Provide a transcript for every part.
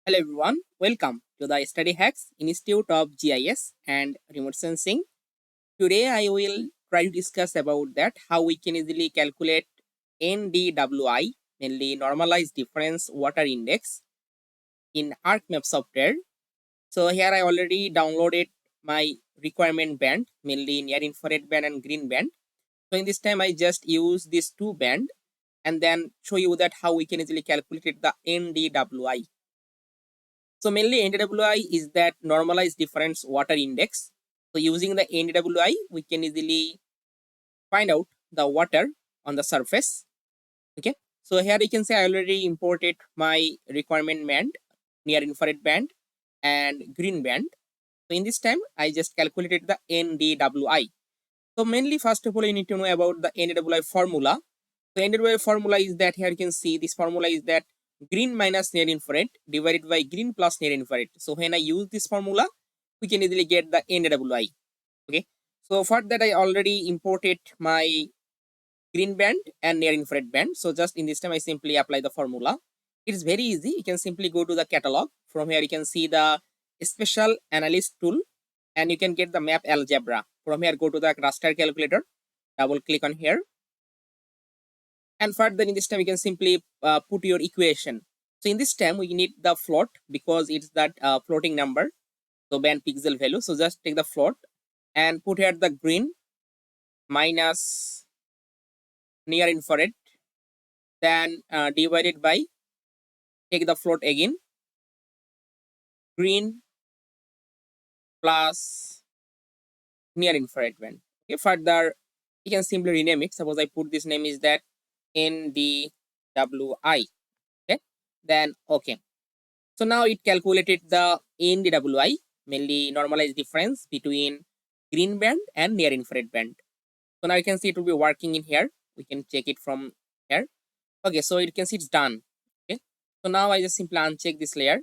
Hello everyone, welcome to the Study Hacks Institute of GIS and Remote Sensing. Today I will try to discuss about that how we can easily calculate NDWI, mainly Normalized Difference Water Index in ArcMap software. So here I already downloaded my requirement band, mainly near infrared band and green band. So in this time I just use these two band and then show you that how we can easily calculate the NDWI. So mainly NDWI is that normalized difference water index. So using the NDWI, we can easily find out the water on the surface. Okay. So here you can say I already imported my requirement band, near infrared band and green band. So in this time, I just calculated the NDWI. So mainly first of all, you need to know about the NDWI formula. So NDWI formula is that here you can see this formula is that green minus near infrared divided by green plus near infrared. So when I use this formula, we can easily get the NDWI. Okay. So for that, I already imported my green band and near infrared band. So just in this time, I simply apply the formula. It is very easy. You can simply go to the catalog. From here, you can see the special analyst tool and you can get the map algebra. From here, go to the raster calculator, double click on here. And further in this time, you can simply put your equation. So in this time, we need the float because it's that floating number. So band pixel value. So just take the float and put here the green minus near infrared. Then divided by, take the float again, green plus near infrared band. Okay, further, you can simply rename it. Suppose I put this name is that NDWI. Okay, then okay. So now it calculated the NDWI, mainly normalized difference between green band and near infrared band. So now you can see it will be working in here. We can check it from here. Okay, so you can see it's done. Okay, so now I just simply uncheck this layer.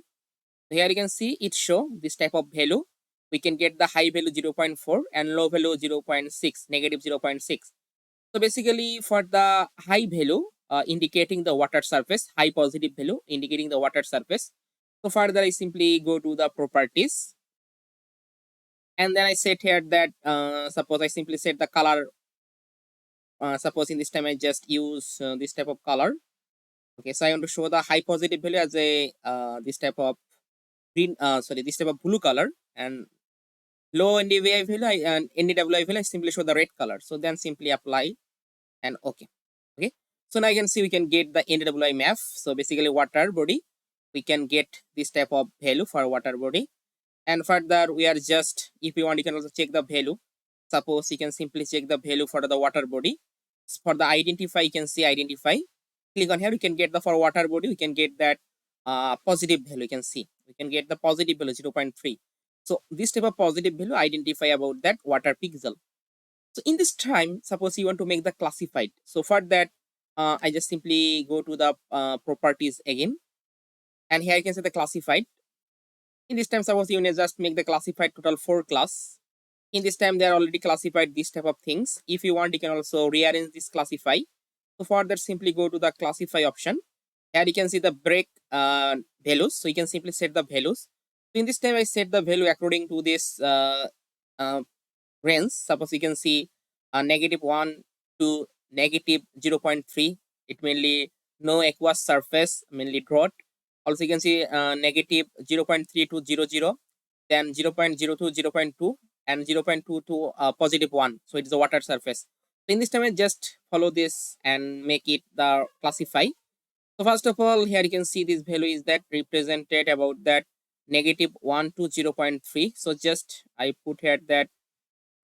So here you can see it show this type of value. We can get the high value 0.4 and low value 0.6, negative 0.6. So basically for the high value indicating the water surface, high positive value indicating the water surface. So further I simply go to the properties and then I set here that suppose I simply set the color. Suppose in this time I just use this type of color. Okay, so I want to show the high positive value as a this type of green, this type of blue color, and low NDWI value and NDWI value I simply show the red color. So then simply apply and okay. Okay, so now you can see we can get the NDWI map. So basically water body, we can get this type of value for water body, and further we are just, if you want, you can also check the value. Suppose you can simply check the value for the water body. For the identify, you can see identify. Click on here, you can get the for water body, we can get that positive value. You can see we can get the positive value 0.3. So this type of positive value identify about that water pixel. So in this time, suppose you want to make the classified. So for that, I just simply go to the properties again, and here you can see the classified. In this time, suppose you just make the classified total 4 class. In this time, they are already classified this type of things. If you want, you can also rearrange this classify. So for that, simply go to the classify option. Here you can see the break values. So you can simply set the values. So in this time, I set the value according to this range. Suppose you can see -1 to -0.3. It mainly no aqueous surface, mainly drought. Also, you can see -0.3 to 00, then 0.0 to 0.2, and 0.2 to +1. So it is a water surface. So in this time, I just follow this and make it the classify. So first of all, here you can see this value is that represented about that -1 to 0.3. So just I put here that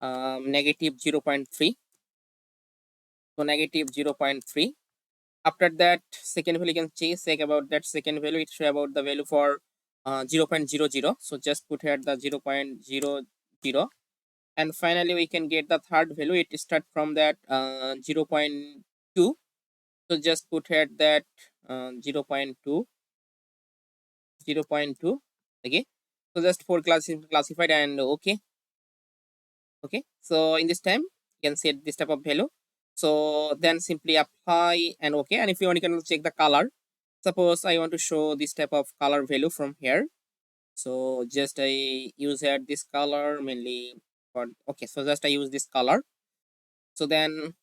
-0.3. So -0.3. After that, second value you can check about that second value. It show about the value for 0.00. So just put here the 0.00. And finally, we can get the third value. It start from that 0.2. So just put here that 0.2. Okay. So just for classified and okay. Okay. So in this time, you can set this type of value. So then simply apply and okay. And if you want, you can check the color. Suppose I want to show this type of color value from here. So just I use here this color mainly for, okay, so just I use this color. So then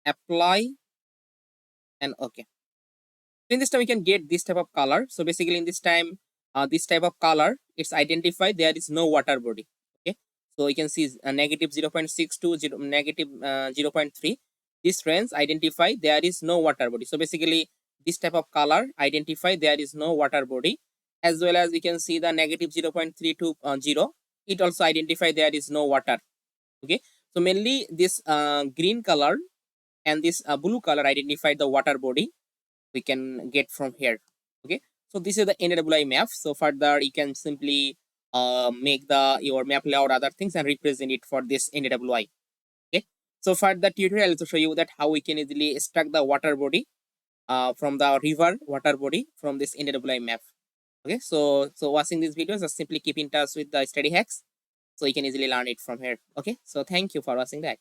apply and okay. In this time we can get this type of color. So basically in this time, this type of color, it's identified there is no water body. Okay, so you can see negative 0.6 to negative 0.3. This range identify there is no water body. So basically this type of color identify there is no water body, as well as we can see the negative 0.3 to 0. It also identify there is no water. Okay, so mainly this green color and this blue color identify the water body we can get from here. Okay, so this is the NDWI map. So further you can simply make the your map layout other things and represent it for this NDWI. Okay, so for the tutorial I'll also show you that how we can easily extract the water body from the river water body from this NDWI map. Okay, so watching these videos, just simply keep in touch with the study hacks so you can easily learn it from here. Okay, so thank you for watching that.